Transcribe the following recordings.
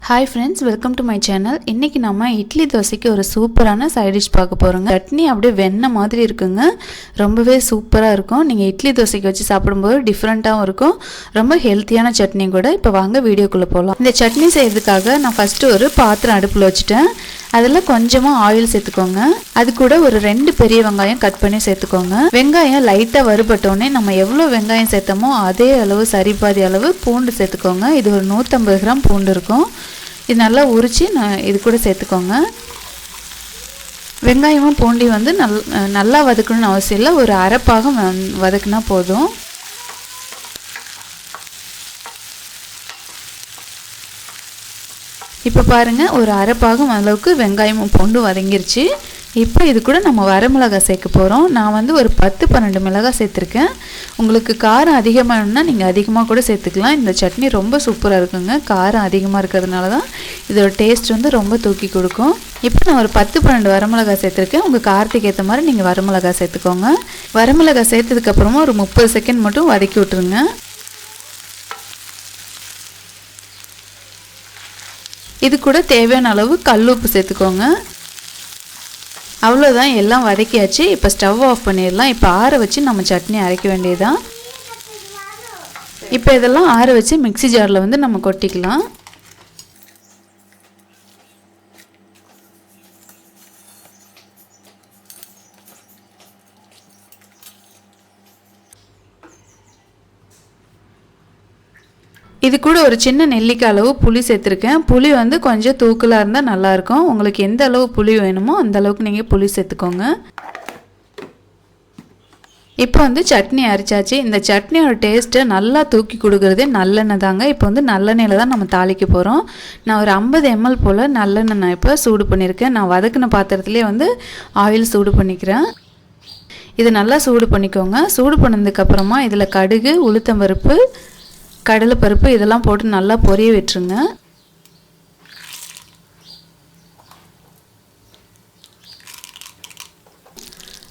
Hi friends, welcome to my channel. இன்னைக்கு நாம இட்லி தோசைக்கு ஒரு சூப்பரான சைடு டிஷ் பார்க்க போறோங்க. சட்னி அப்படியே வெண்ணெய் மாதிரி இருக்குங்க. ரொம்பவே சூப்பரா இருக்கும். நீங்க இட்லி தோசைக்கு வச்சு சாப்பிடும்போது டிஃபரண்டாவும் இருக்கும். ரொம்ப ஹெல்தியான சட்னி கூட. இப்போ வாங்க வீடியோக்குள்ள போலாம். இந்த சட்னி செய்யிறதுக்காக நான் ஃபர்ஸ்ட் ஒரு பாத்திரம் அடுப்புல வச்சிட்டேன். அதுல கொஞ்சமா ஆயில் சேர்த்துக்கோங்க. அது கூட ஒரு 2 பெரிய வெங்காயம் கட் பண்ணி சேர்த்துக்கோங்க. வெங்காயம் லைட்டா வறுபட்டோனே நம்ம எவ்வளவு வெங்காயம் சேர்த்தோமோ அதே அளவு சரிபாதி அளவு பூண்டு சேர்த்துக்கோங்க. இது ஒரு 150 கிராம் பூண்டு இருக்கும். இது நல்லா உரிச்சு இது கூட சேர்த்துக்கோங்க. வெங்காயமும் பூண்டையும் வந்து நல்லா வதக்கணும்னு அவசியம் இல்லை. ஒரு அரை பாகம் வதக்குனா போதும். இப்போ பாருங்க, ஒரு அரை பாகம் அளவுக்கு வெங்காயமும் பூண்டும் வதங்கிருச்சு. இப்போ இது கூட நம்ம வரமிளகாய் சேர்க்க போகிறோம். நான் வந்து ஒரு 10-12 மிளகாய் சேர்த்துருக்கேன். உங்களுக்கு காரம் அதிகமாக வேணும்னா நீங்கள் அதிகமாக கூட சேர்த்துக்கலாம். இந்த சட்னி ரொம்ப சூப்பராக இருக்குங்க. காரம் அதிகமாக இருக்கிறதுனால தான் இதோட டேஸ்ட் வந்து ரொம்ப தூக்கி கொடுக்கும். இப்போ நான் ஒரு 10-12 வரமிளகாய் சேர்த்துருக்கேன். உங்கள் காரத்துக்கு ஏற்ற மாதிரி நீங்கள் வரமிளகாய் சேர்த்துக்கோங்க. வரமிளகாய் சேர்த்ததுக்கப்புறமா ஒரு 30 செகண்ட் மட்டும் வதக்கி விட்டுருங்க. இது கூட தேவையான அளவு கல்லுப்பு சேர்த்துக்கோங்க. அவ்வளோதான், எல்லாம் வதக்கியாச்சு. இப்போ ஸ்டவ் ஆஃப் பண்ணிடலாம். இப்போ ஆற வச்சு நம்ம சட்னி அரைக்க வேண்டியதுதான். இப்போ இதெல்லாம் ஆற வச்சு மிக்ஸி ஜாரில் வந்து நம்ம கொட்டிக்கலாம். இது கூட ஒரு சின்ன நெல்லிக்காய் அளவு புளி சேர்த்துருக்கேன். புளி வந்து கொஞ்சம் தூக்கலாக இருந்தால் நல்லாயிருக்கும். உங்களுக்கு எந்த அளவு புளி வேணுமோ அந்த அளவுக்கு நீங்கள் புளி சேர்த்துக்கோங்க. இப்போ வந்து சட்னி அரைச்சாச்சு. இந்த சட்னியோட டேஸ்ட்டை நல்லா தூக்கி கொடுக்குறதே நல்லெண்ணெய் தாங்க. இப்போ வந்து நல்லெண்ணெயில் தான் நம்ம தாளிக்க போகிறோம். நான் ஒரு 50 ml போல் நல்லெண்ணெய் நான் இப்போ சூடு பண்ணியிருக்கேன். நான் வதக்கின பாத்திரத்துலேயே வந்து ஆயில் சூடு பண்ணிக்கிறேன். இது நல்லா சூடு பண்ணிக்கோங்க. சூடு பண்ணதுக்கப்புறமா இதில் கடுகு, உளுத்தம்பருப்பு, கடலைப்பருப்பு இதெல்லாம் போட்டு நல்லா பொரிய விட்டுருங்க.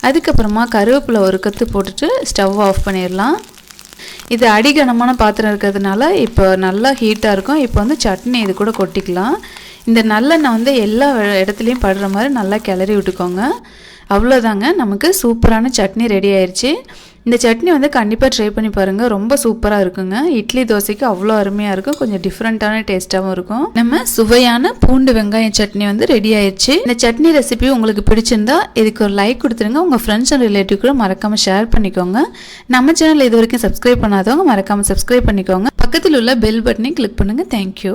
அதுக்கப்புறமா கருவேப்பிலை ஒரு கொத்து போட்டுட்டு ஸ்டவ் ஆஃப் பண்ணிடலாம். இது அடிகனமான பாத்திரம் இருக்கிறதுனால இப்போ நல்லா ஹீட்டாக இருக்கும். இப்போ வந்து சட்னி இது கூட கொட்டிக்கலாம். இந்த நல்லெண்ணெய் வந்து எல்லா இடத்துலையும் படுற மாதிரி நல்லா கிளறி விட்டுக்கோங்க. அவ்வளோதாங்க, நமக்கு சூப்பரான சட்னி ரெடி ஆயிடுச்சு. இந்த சட்னி வந்து கண்டிப்பாக ட்ரை பண்ணி பாருங்கள். ரொம்ப சூப்பராக இருக்குங்க. இட்லி தோசைக்கு அவ்வளோ அருமையாக இருக்கும். கொஞ்சம் டிஃப்ரெண்ட்டான டேஸ்ட்டாகவும் இருக்கும். நம்ம சுவையான பூண்டு வெங்காயம் சட்னி வந்து ரெடி ஆயிடுச்சு. இந்த சட்னி ரெசிபி உங்களுக்கு பிடிச்சிருந்தா இதுக்கு ஒரு லைக் கொடுத்துருங்க. உங்கள் ஃப்ரெண்ட்ஸ் அண்ட் ரிலேட்டிவ் கூட மறக்காமல் ஷேர் பண்ணிக்கோங்க. நம்ம சேனல் இது வரைக்கும் சப்ஸ்கிரைப் பண்ணாதவங்க மறக்காமல் சப்ஸ்கிரைப் பண்ணிக்கோங்க. பக்கத்தில் உள்ள பெல் பட்டனை கிளிக் பண்ணுங்கள். தேங்க்யூ.